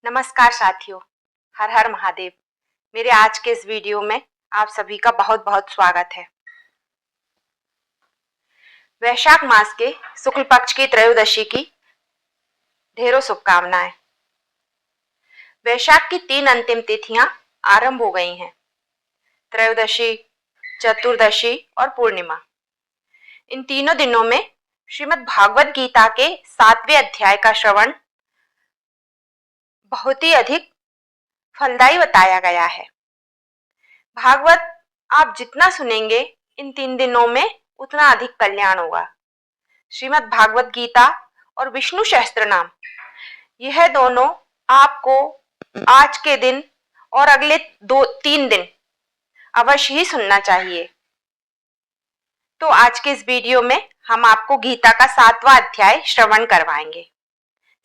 नमस्कार साथियों, हर हर महादेव। मेरे आज के इस वीडियो में आप सभी का बहुत बहुत स्वागत है। वैशाख मास के शुक्ल पक्ष की त्रयोदशी की ढेरों शुभकामनाएं। वैशाख की 3 अंतिम तिथियां आरंभ हो गई हैं, त्रयोदशी, चतुर्दशी और पूर्णिमा। इन तीनों दिनों में श्रीमद् भागवत गीता के 7वें अध्याय का श्रवण बहुत ही अधिक फलदायी बताया गया है। भागवत आप जितना सुनेंगे इन 3 दिनों में उतना अधिक कल्याण होगा। श्रीमद् भागवत गीता और विष्णु सहस्त्र नाम, यह दोनों आपको आज के दिन और अगले 2-3 दिन अवश्य ही सुनना चाहिए। तो आज के इस वीडियो में हम आपको गीता का 7वां अध्याय श्रवण करवाएंगे।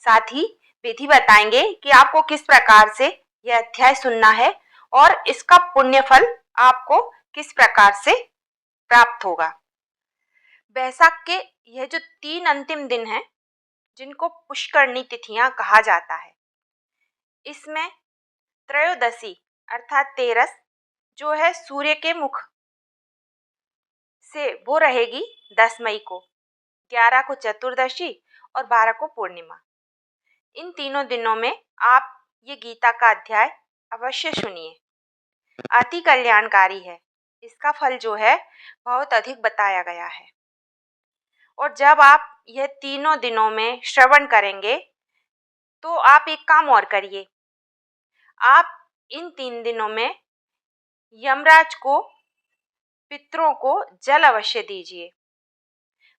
साथ ही विधि बताएंगे कि आपको किस प्रकार से यह अध्याय सुनना है और इसका पुण्य फल आपको किस प्रकार से प्राप्त होगा। वैशाख के यह जो 3 अंतिम दिन हैं, जिनको पुष्करणी तिथियां कहा जाता है, इसमें त्रयोदशी अर्थात तेरस जो है सूर्य के मुख से, वो रहेगी 10 मई को, 11 को चतुर्दशी और 12 को पूर्णिमा। इन तीनों दिनों में आप ये गीता का अध्याय अवश्य सुनिए, अति कल्याणकारी है। इसका फल जो है बहुत अधिक बताया गया है। और जब आप यह तीनों दिनों में श्रवण करेंगे तो आप एक काम और करिए, आप इन 3 दिनों में यमराज को, पितरों को जल अवश्य दीजिए,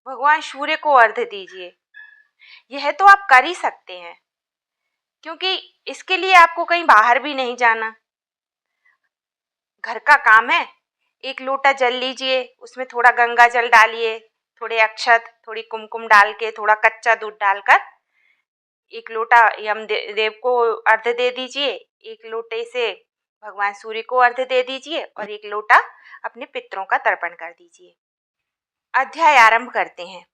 भगवान सूर्य को अर्घ्य दीजिए। यह तो आप कर ही सकते हैं, क्योंकि इसके लिए आपको कहीं बाहर भी नहीं जाना, घर का काम है। एक लोटा जल लीजिए, उसमें थोड़ा गंगा जल डालिए, थोड़े अक्षत, थोड़ी कुमकुम डाल के, थोड़ा कच्चा दूध डालकर एक लोटा यम देव को अर्घ्य दे दीजिए, एक लोटे से भगवान सूर्य को अर्घ्य दे दीजिए और एक लोटा अपने पितरों का तर्पण कर दीजिए। अध्याय आरंभ करते हैं।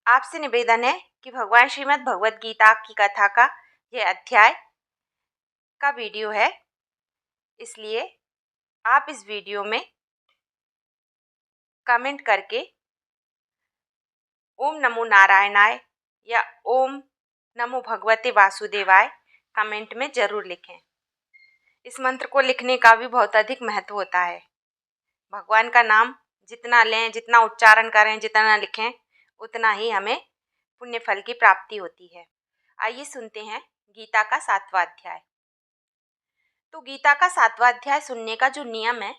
आपसे निवेदन है कि भगवान श्रीमद् भगवत गीता की कथा का यह अध्याय का वीडियो है, इसलिए आप इस वीडियो में कमेंट करके ओम नमो नारायणाय या ओम नमो भगवते वासुदेवाय कमेंट में जरूर लिखें। इस मंत्र को लिखने का भी बहुत अधिक महत्व होता है। भगवान का नाम जितना लें, जितना उच्चारण करें, जितना लिखें, उतना ही हमें पुण्य फल की प्राप्ति होती है। आइए सुनते हैं गीता का 7वां अध्याय। तो गीता का 7वां अध्याय सुनने का जो नियम है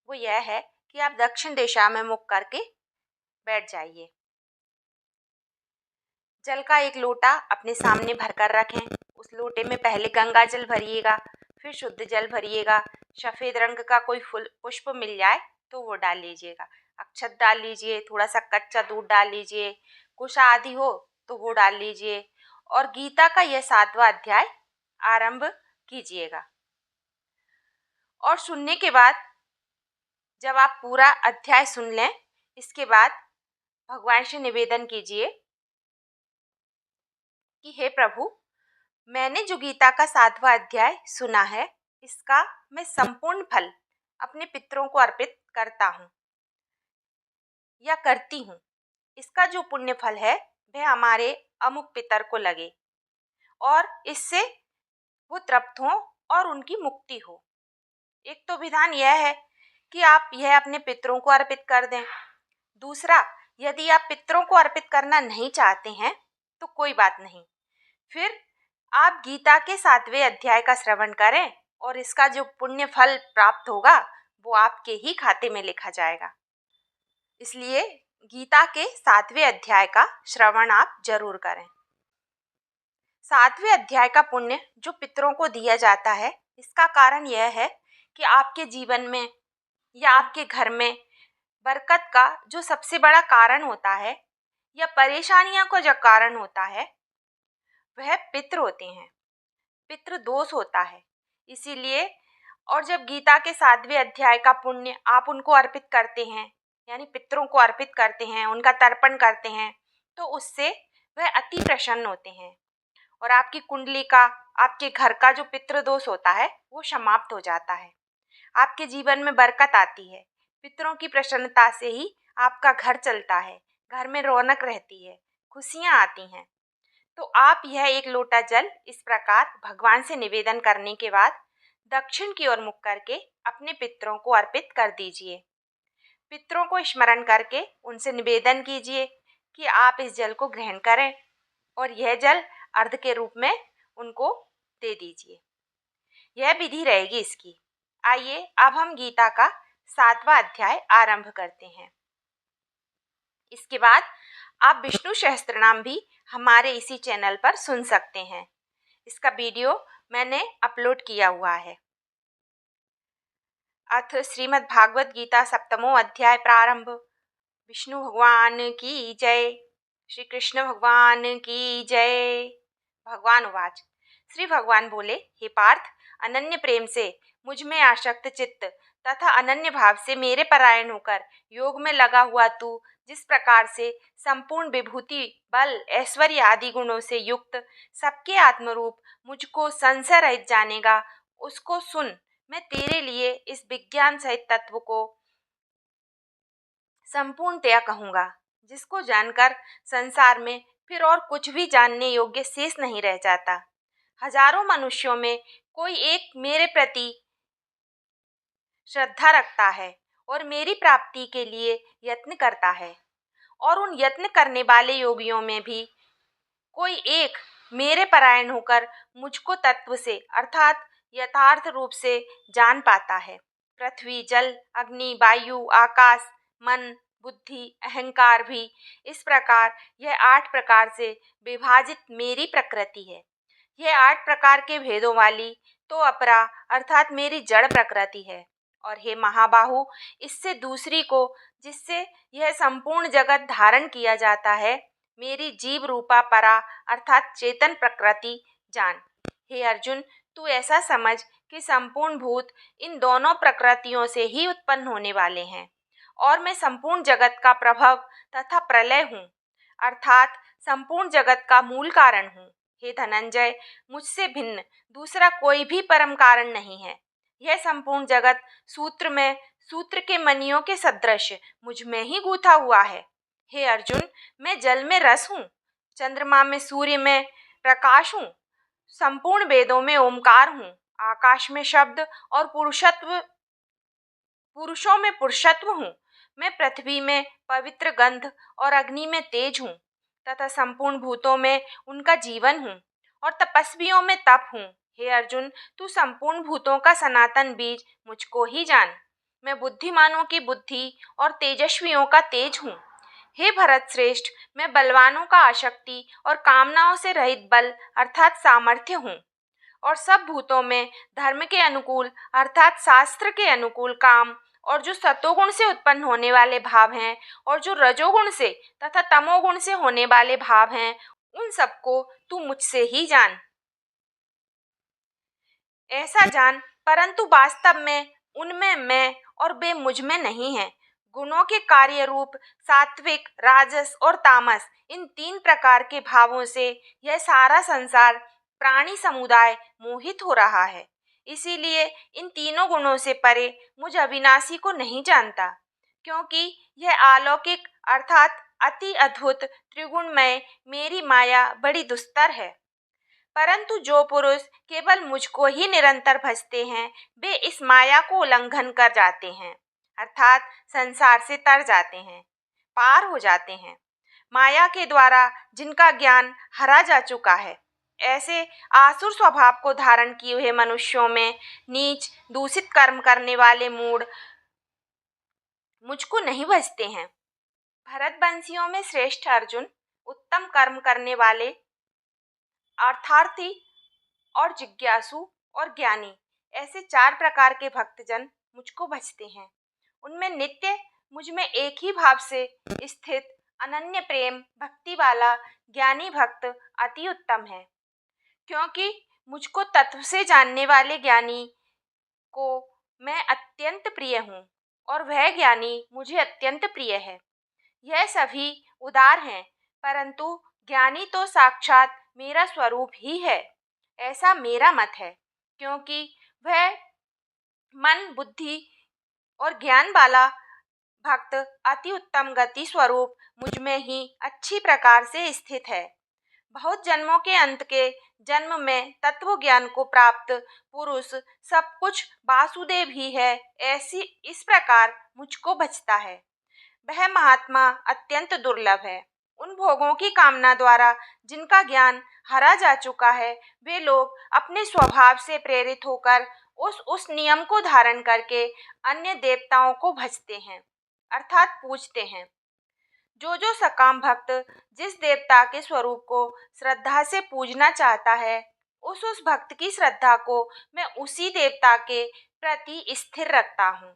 वो यह है कि आप दक्षिण दिशा में मुख करके बैठ जाइए। जल का एक लोटा अपने सामने भरकर रखें। उस लोटे में पहले गंगा जल भरिएगा, फिर शुद्ध जल भरिएगा। सफ़ेद रंग का कोई फूल पुष्प मिल जाए तो वो डाल लीजिएगा, अक्षत डाल लीजिए, थोड़ा सा कच्चा दूध डाल लीजिए, कुशा आदि हो तो वो डाल लीजिए और गीता का यह 7वां अध्याय आरंभ कीजिएगा। और सुनने के बाद जब आप पूरा अध्याय सुन लें, इसके बाद भगवान से निवेदन कीजिए कि हे प्रभु, मैंने जो गीता का 7वां अध्याय सुना है, इसका मैं संपूर्ण फल अपने पितरों को अर्पित करता हूँ या करती हूँ। इसका जो पुण्य फल है वह हमारे अमुक पितर को लगे और इससे वो तृप्त हों और उनकी मुक्ति हो। एक तो विधान यह है कि आप यह अपने पितरों को अर्पित कर दें। दूसरा, यदि आप पितरों को अर्पित करना नहीं चाहते हैं तो कोई बात नहीं, फिर आप गीता के 7वें अध्याय का श्रवण करें और इसका जो पुण्य फल प्राप्त होगा वो आपके ही खाते में लिखा जाएगा। इसलिए गीता के 7वें अध्याय का श्रवण आप जरूर करें। 7वें अध्याय का पुण्य जो पितरों को दिया जाता है, इसका कारण यह है कि आपके जीवन में या आपके घर में बरकत का जो सबसे बड़ा कारण होता है या परेशानियों का जो कारण होता है वह पितृ होते हैं, पितृ दोष होता है। इसीलिए और जब गीता के 7वें अध्याय का पुण्य आप उनको अर्पित करते हैं, यानी पितरों को अर्पित करते हैं, उनका तर्पण करते हैं, तो उससे वह अति प्रसन्न होते हैं और आपकी कुंडली का, आपके घर का जो पितृदोष होता है वो समाप्त हो जाता है। आपके जीवन में बरकत आती है। पितरों की प्रसन्नता से ही आपका घर चलता है, घर में रौनक रहती है, खुशियाँ आती हैं। तो आप यह एक लोटा जल इस प्रकार भगवान से निवेदन करने के बाद दक्षिण की ओर मुख करके अपने पितरों को अर्पित कर दीजिए। पितरों को स्मरण करके उनसे निवेदन कीजिए कि आप इस जल को ग्रहण करें और यह जल अर्घ के रूप में उनको दे दीजिए। यह विधि रहेगी इसकी। आइए अब हम गीता का 7वां अध्याय आरंभ करते हैं। इसके बाद आप विष्णु सहस्त्रनाम भी हमारे इसी चैनल पर सुन सकते हैं। इसका वीडियो मैंने अपलोड किया हुआ है। अथ श्रीमद् भागवत गीता सप्तमो अध्याय प्रारंभ। विष्णु भगवान की जय। श्री कृष्ण भगवान की जय। भगवान उवाच। श्री भगवान बोले, हे पार्थ, अनन्य प्रेम से मुझ में आसक्त चित्त तथा अनन्य भाव से मेरे परायण होकर योग में लगा हुआ तू जिस प्रकार से संपूर्ण विभूति, बल, ऐश्वर्य आदि गुणों से युक्त सबके आत्मरूप मुझको संशय रहित जानेगा, उसको सुन। मैं तेरे लिए इस विज्ञान सहित तत्व को संपूर्णतया कहूँगा, जिसको जानकर संसार में फिर और कुछ भी जानने योग्य शेष नहीं रह जाता। हजारों मनुष्यों में कोई एक मेरे प्रति श्रद्धा रखता है और मेरी प्राप्ति के लिए यत्न करता है, और उन यत्न करने वाले योगियों में भी कोई एक मेरे परायण होकर मुझको तत्व से अर्थात यथार्थ रूप से जान पाता है। पृथ्वी, जल, अग्नि, वायु, आकाश, मन, बुद्धि, अहंकार भी इस प्रकार यह 8 प्रकार से विभाजित मेरी प्रकृति है। यह 8 प्रकार के भेदों वाली तो अपरा अर्थात मेरी जड़ प्रकृति है। और हे महाबाहु, इससे दूसरी को जिससे यह संपूर्ण जगत धारण किया जाता है, मेरी जीव रूपा परा अर्थात चेतन प्रकृति जान। हे अर्जुन, तू ऐसा समझ कि संपूर्ण भूत इन दोनों प्रकृतियों से ही उत्पन्न होने वाले हैं, और मैं संपूर्ण जगत का प्रभव तथा प्रलय हूँ, अर्थात संपूर्ण जगत का मूल कारण हूँ। हे धनंजय, मुझसे भिन्न दूसरा कोई भी परम कारण नहीं है। यह संपूर्ण जगत सूत्र में सूत्र के मणियों के सदृश मुझ में ही गूथा हुआ है। हे अर्जुन, मैं जल में रस हूँ, चंद्रमा में सूर्य में प्रकाश हूँ, संपूर्ण वेदों में ओमकार हूँ, आकाश में शब्द और पुरुषों में पुरुषत्व हूँ। मैं पृथ्वी में पवित्र गंध और अग्नि में तेज हूँ तथा संपूर्ण भूतों में उनका जीवन हूँ और तपस्वियों में तप हूँ। हे अर्जुन, तू संपूर्ण भूतों का सनातन बीज मुझको ही जान। मैं बुद्धिमानों की बुद्धि और तेजस्वियों का तेज हूँ। हे भरत श्रेष्ठ, मैं बलवानों का आसक्ति और कामनाओं से रहित बल अर्थात सामर्थ्य हूँ, और सब भूतों में धर्म के अनुकूल अर्थात शास्त्र के अनुकूल काम और जो सतोगुण से उत्पन्न होने वाले भाव हैं और जो रजोगुण से तथा तमोगुण से होने वाले भाव हैं, उन सबको तू मुझसे ही जान। ऐसा जान, परंतु वास्तव में उनमें मैं और वे मुझ में नहीं है। गुणों के कार्य रूप सात्विक, राजस और तामस, इन 3 प्रकार के भावों से यह सारा संसार प्राणी समुदाय मोहित हो रहा है। इसीलिए इन तीनों गुणों से परे मुझ अविनाशी को नहीं जानता, क्योंकि यह अलौकिक अर्थात अति अद्भुत त्रिगुणमय मेरी माया बड़ी दुस्तर है। परंतु जो पुरुष केवल मुझको ही निरंतर भजते हैं, वे इस माया को उल्लंघन कर जाते हैं, अर्थात संसार से तर जाते हैं, पार हो जाते हैं। माया के द्वारा जिनका ज्ञान हरा जा चुका है, ऐसे आसुर स्वभाव को धारण किए हुए मनुष्यों में नीच दूषित कर्म करने वाले मूढ़ मुझको नहीं भजते हैं। भरतवंशियों में श्रेष्ठ अर्जुन, उत्तम कर्म करने वाले अर्थार्थी और जिज्ञासु और ज्ञानी, ऐसे 4 प्रकार के भक्तजन मुझको भजते हैं। उनमें नित्य मुझ में एक ही भाव से स्थित अनन्य प्रेम भक्ति वाला ज्ञानी भक्त अति उत्तम है, क्योंकि मुझको तत्व से जानने वाले ज्ञानी को मैं अत्यंत प्रिय हूँ और वह ज्ञानी मुझे अत्यंत प्रिय है। यह सभी उदार हैं, परंतु ज्ञानी तो साक्षात मेरा स्वरूप ही है, ऐसा मेरा मत है, क्योंकि वह मन, बुद्धि और ज्ञान वाला भक्त अति उत्तम गति स्वरूप मुझमें ही अच्छी प्रकार से स्थित है। बहुत जन्मों के अंत के जन्म में तत्व ज्ञान को प्राप्त पुरुष सब कुछ वासुदेव ही है, ऐसी इस प्रकार मुझको बचता है। वह महात्मा अत्यंत दुर्लभ है। उन भोगों की कामना द्वारा जिनका ज्ञान हरा जा चुका है, वे लोग अपने स्वभाव से प्रेरित होकर उस नियम को धारण करके अन्य देवताओं को भजते हैं, अर्थात पूजते हैं। जो सकाम भक्त जिस देवता के स्वरूप को श्रद्धा से पूजना चाहता है, उस भक्त की श्रद्धा को मैं उसी देवता के प्रति स्थिर रखता हूँ।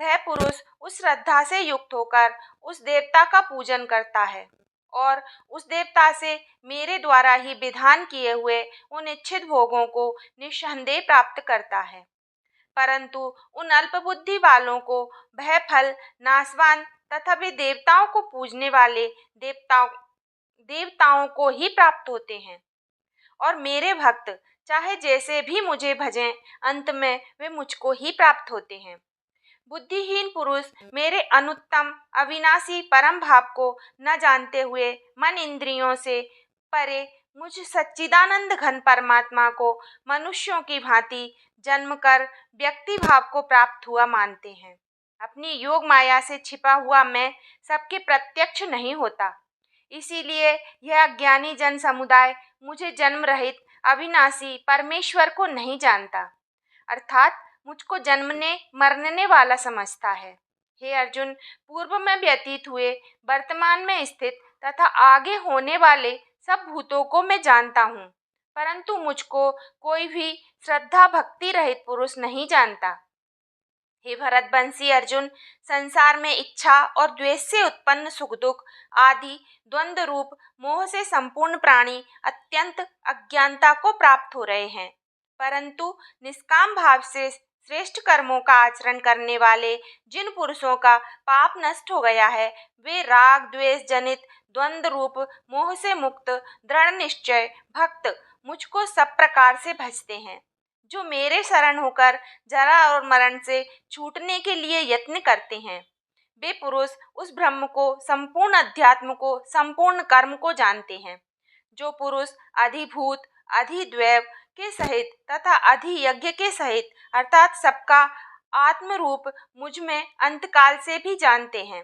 वह पुरुष उस श्रद्धा से युक्त होकर उस देवता का पूजन करता है और उस देवता से मेरे द्वारा ही विधान किए हुए उन इच्छित भोगों को निस्संदेह प्राप्त करता है। परंतु उन अल्पबुद्धि वालों को वह फल नाशवान तथा वे देवताओं को पूजने वाले देवताओं को ही प्राप्त होते हैं, और मेरे भक्त चाहे जैसे भी मुझे भजें, अंत में वे मुझको ही प्राप्त होते हैं। बुद्धिहीन पुरुष मेरे अनुत्तम अविनाशी परम भाव को न जानते हुए मन इंद्रियों से परे मुझ सच्चिदानंद घन परमात्मा को मनुष्यों की भांति जन्मकर व्यक्ति भाव को प्राप्त हुआ मानते हैं। अपनी योग माया से छिपा हुआ मैं सबके प्रत्यक्ष नहीं होता, इसीलिए यह अज्ञानी जन समुदाय मुझे जन्म रहित अविनाशी परमेश्वर को नहीं जानता, अर्थात मुझको जन्मने मरने वाला समझता है। हे अर्जुन, पूर्व में व्यतीत हुए, वर्तमान में स्थित तथा आगे होने वाले सब भूतों को मैं जानता हूँ, परंतु मुझको कोई भी श्रद्धा भक्ति रहित पुरुष नहीं जानता। हे भरतवंशी अर्जुन, संसार में इच्छा और द्वेष से उत्पन्न सुख दुख आदि द्वंद्व रूप मोह से संपूर्ण प्राणी अत्यंत अज्ञानता को प्राप्त हो रहे हैं, परंतु निष्काम भाव से श्रेष्ठ कर्मों का आचरण करने वाले जिन पुरुषों का पाप नष्ट हो गया है, वे राग द्वेष जनित द्वंद्व रूप मोह से मुक्त दृढ़ निश्चय भक्त मुझको सब प्रकार से भजते हैं। जो मेरे शरण होकर जरा और मरण से छूटने के लिए यत्न करते हैं, वे पुरुष उस ब्रह्म को, संपूर्ण अध्यात्म को, संपूर्ण कर्म को जानते हैं। जो पुरुष अधिभूत अधिदैव के सहित तथा अधियज्ञ के सहित अर्थात सबका आत्म रूप मुझ में अंतकाल से भी जानते हैं,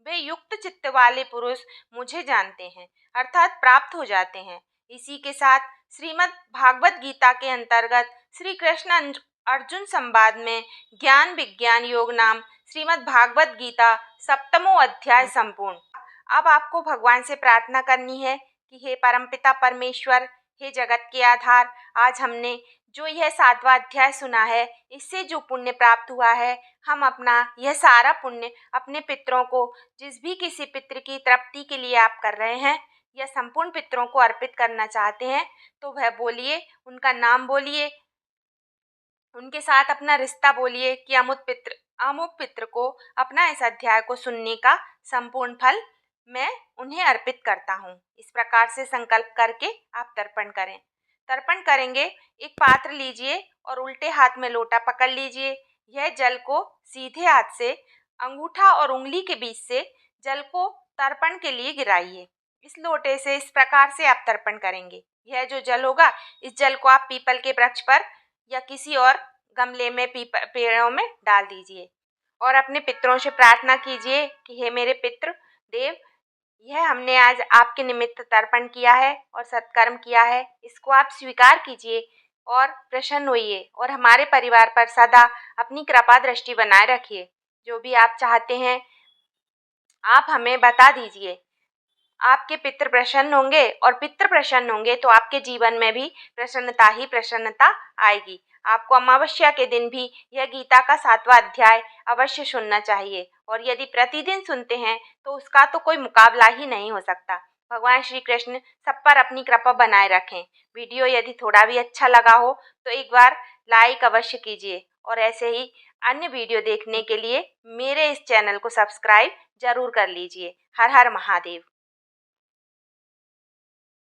वे युक्त चित्त वाले पुरुष मुझे जानते हैं, अर्थात प्राप्त हो जाते हैं। इसी के साथ श्रीमद् भागवत गीता के अंतर्गत श्री कृष्ण अर्जुन संवाद में ज्ञान विज्ञान योग नाम श्रीमद् भागवत गीता 7वां अध्याय संपूर्ण। अब आपको भगवान से प्रार्थना करनी है कि हे परमपिता परमेश्वर, हे जगत के आधार, आज हमने जो यह 7वां अध्याय सुना है, इससे जो पुण्य प्राप्त हुआ है, हम अपना यह सारा पुण्य अपने पितरों को, जिस भी किसी पितृ की तृप्ति के लिए आप कर रहे हैं या संपूर्ण पितरों को अर्पित करना चाहते हैं, तो वह बोलिए, उनका नाम बोलिए, उनके साथ अपना रिश्ता बोलिए कि अमुक पितृ को अपना इस अध्याय को सुनने का संपूर्ण फल मैं उन्हें अर्पित करता हूँ। इस प्रकार से संकल्प करके आप तर्पण करें। तर्पण करेंगे, एक पात्र लीजिए और उल्टे हाथ में लोटा पकड़ लीजिए। यह जल को सीधे हाथ से अंगूठा और उंगली के बीच से जल को तर्पण के लिए गिराइए। इस लोटे से इस प्रकार से आप तर्पण करेंगे। यह जो जल होगा, इस जल को आप पीपल के वृक्ष पर या किसी और गमले में पेड़ों में डाल दीजिए और अपने पितरों से प्रार्थना कीजिए कि हे मेरे पितृ देव, यह हमने आज आपके निमित्त तर्पण किया है और सत्कर्म किया है, इसको आप स्वीकार कीजिए और प्रसन्न होइए और हमारे परिवार पर सदा अपनी कृपा दृष्टि बनाए रखिए। जो भी आप चाहते हैं आप हमें बता दीजिए। आपके पितृ प्रसन्न होंगे और पितृ प्रसन्न होंगे तो आपके जीवन में भी प्रसन्नता ही प्रसन्नता आएगी। आपको अमावस्या के दिन भी यह गीता का 7वां अध्याय अवश्य सुनना चाहिए और यदि प्रतिदिन सुनते हैं तो उसका तो कोई मुकाबला ही नहीं हो सकता। भगवान श्री कृष्ण सब पर अपनी कृपा बनाए रखें। वीडियो यदि थोड़ा भी अच्छा लगा हो तो एक बार लाइक अवश्य कीजिए और ऐसे ही अन्य वीडियो देखने के लिए मेरे इस चैनल को सब्सक्राइब जरूर कर लीजिए। हर हर महादेव।